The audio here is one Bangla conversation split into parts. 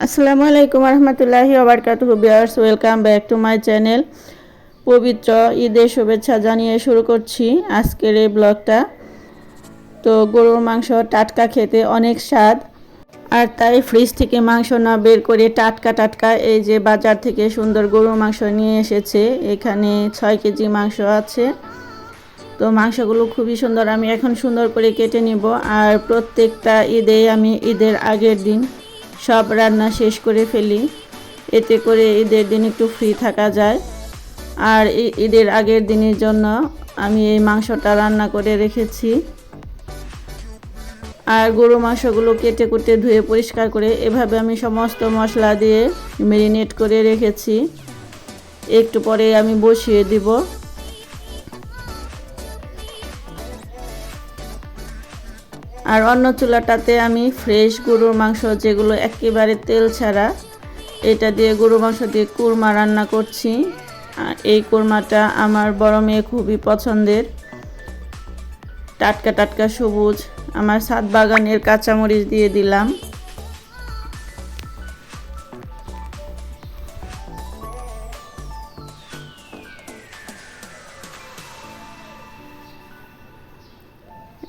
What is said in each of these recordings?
আসসালামু আলাইকুম রহমতুল্লাহি ওয়াবারকাতুহু viewers, welcome back to my channel. পবিত্র ঈদের শুভেচ্ছা জানিয়ে শুরু করছি আজকের এই ব্লগটা। তো গরুর মাংস টাটকা খেতে অনেক স্বাদ, আর তাই ফ্রিজ থেকে মাংস না বের করে টাটকা টাটকা এই যে বাজার থেকে সুন্দর গরুর মাংস নিয়ে এসেছে। এখানে 6 কেজি মাংস আছে। তো মাংসগুলো খুবই সুন্দর, আমি এখন সুন্দর করে কেটে নিব। আর প্রত্যেকটা ঈদে আমি ঈদের আগের দিন সব রান্না শেষ করে ফেলি, এতে করে ঈদের দিন একটু ফ্রি থাকা যায়। আর ঈদের আগের দিনের জন্য আমি এই মাংসটা রান্না করে রেখেছি। আর গরু মাংসগুলো কেটে কুটে ধুয়ে পরিষ্কার করে এভাবে আমি সমস্ত মশলা দিয়ে ম্যারিনেট করে রেখেছি। একটু পরে আমি বসিয়ে দিব। আর অন্য চুলাটাতে আমি ফ্রেশ গরুর মাংস, যেগুলো একেবারে তেল ছাড়া, এটা দিয়ে গরুর মাংস দিয়ে কুরমা রান্না করছি। আর এই কুরমাটা আমার বড় মেয়ে খুবই পছন্দের। টাটকা টাটকা সবুজ আমার ছাদ বাগানের কাঁচামরিচ দিয়ে দিলাম।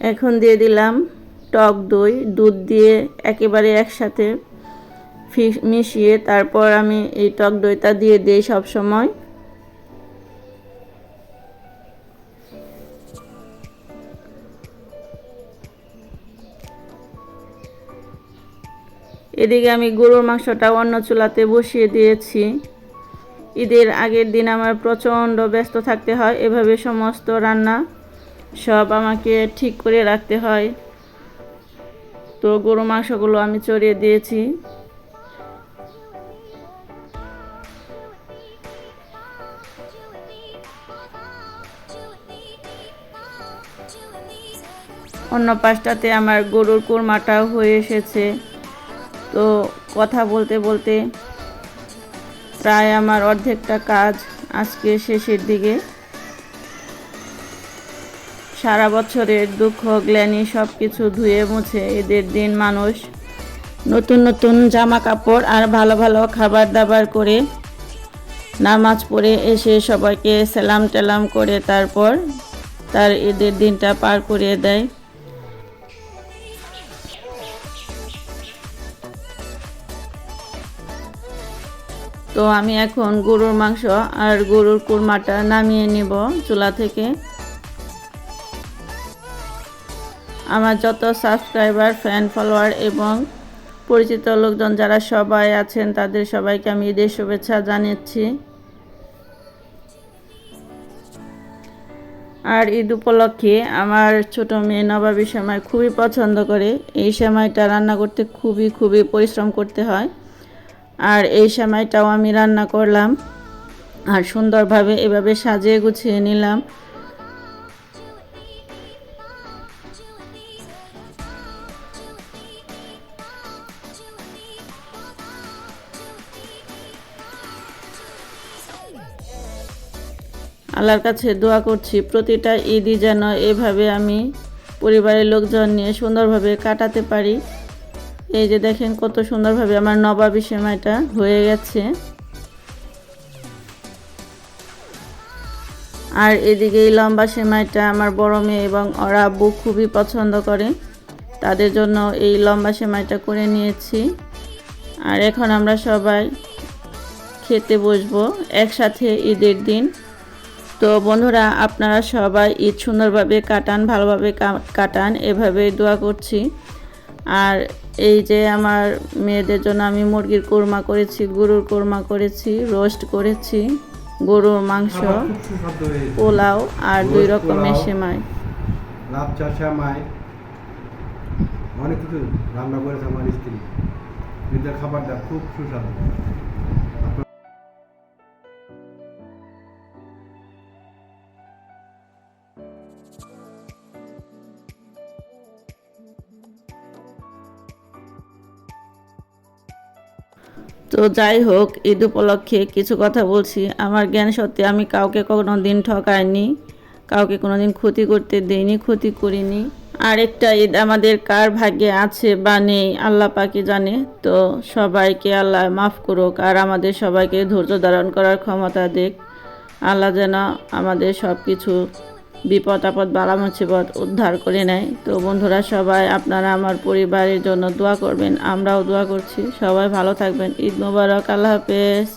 এখন দিয়ে দিলাম টক দই, দুধ দিয়ে একেবারে একসাথে মিশিয়ে তারপর আমি এই টক দইটা দিয়ে দিই সব সময়। এদিকে আমি গরুর মাংসটা অন্য চুলাতে বসিয়ে দিয়েছি। ঈদের আগের দিন আমার প্রচণ্ড ব্যস্ত থাকতে হয়, এভাবে সমস্ত রান্না সব আমাকে ঠিক করে রাখতে হয়। তো গরু মাংসগুলো আমি চড়িয়ে দিয়েছি। অন্য পাশটাতে আমার গরুর কোরমাটাও হয়ে এসেছে। তো কথা বলতে বলতে প্রায় আমার অর্ধেকটা কাজ আজকে শেষের দিকে। সারা বছরের দুঃখ গ্লানি সব কিছু ধুয়ে মুছে ঈদের দিন মানুষ নতুন নতুন জামা কাপড় আর ভালো ভালো খাবার দাবার করে নামাজ পড়ে এসে সবাইকে সালাম টালাম করে তারপর তার ঈদের দিনটা পার করিয়ে দেয়। তো আমি এখন গরুর মাংস আর গরুর কুরমাটা নামিয়ে নিব চুলা থেকে। আমার যত সাবস্ক্রাইবার, ফ্যান ফলোয়ার এবং পরিচিত লোকজন যারা সবাই আছেন তাদের সবাইকে আমি ঈদের শুভেচ্ছা জানাচ্ছি। আর ঈদ উপলক্ষে আমার ছোট মেয়ে নবাবী সেমাই খুবই পছন্দ করে। এই সেমাইটা রান্না করতে খুবই খুবই পরিশ্রম করতে হয়। আর এই সেমাইটাও আমি রান্না করলাম আর সুন্দরভাবে এভাবে সাজিয়ে গুছিয়ে নিলাম। আল্লাহর কাছে দোয়া করছি প্রতিটা ঈদই যেন এভাবে আমি পরিবারের লোকজন নিয়ে সুন্দরভাবে কাটাতে পারি। এই যে দেখেন কত সুন্দরভাবে আমার নবাবী সেমাইটা হয়ে গেছে। আর এদিকে এই লম্বা সেমাইটা আমার বড় মেয়ে এবং ওর আব্বু খুবই পছন্দ করে, তাদের জন্য এই লম্বা সেমাইটা করে নিয়েছি। আর এখন আমরা সবাই খেতে বসবো একসাথে ঈদের দিন। তো বন্ধুরা, আপনারা সবাই ঈদ সুন্দরভাবে কাটান, ভালোভাবে কাটান, এভাবে দোয়া করছি। আর এই যে আমার মেয়েদের জন্য আমি মুরগির কোরমা করেছি, গরুর কোরমা করেছি, রোস্ট করেছি, গরুর মাংস, পোলাও আর 2 রকমের সেমাই। লাচ্ছা সেমাই অনেক কিছু রান্না করেছে আমার স্ত্রী। ঈদের খাবারটা খুব সুস্বাদু। তো যাই হোক, ঈদ উপলক্ষে কিছু কথা বলছি। আমার জ্ঞান সত্যি আমি কাউকে কোনো দিন ঠকাইনি, কাউকে কোনো দিন ক্ষতি করতে দেইনি, ক্ষতি করিনি। আরেকটা ঈদ আমাদের কার ভাগ্যে আছে বা নেই আল্লাহ পাকই জানে। তো সবাইকে আল্লাহ মাফ করুক আর আমাদের সবাইকে ধৈর্য ধারণ করার ক্ষমতা দিক। আল্লাহ যেন আমাদের সব কিছু বিপদ আপদ বালা মুসিবত উদ্ধার করে নেয়। তো বন্ধুরা সবাই আপনারা আমার পরিবারের জন্য দোয়া করবেন, আমরাও দোয়া করছি। সবাই ভালো থাকবেন। ঈদ মোবারক, আল্লাহ হাফেজ।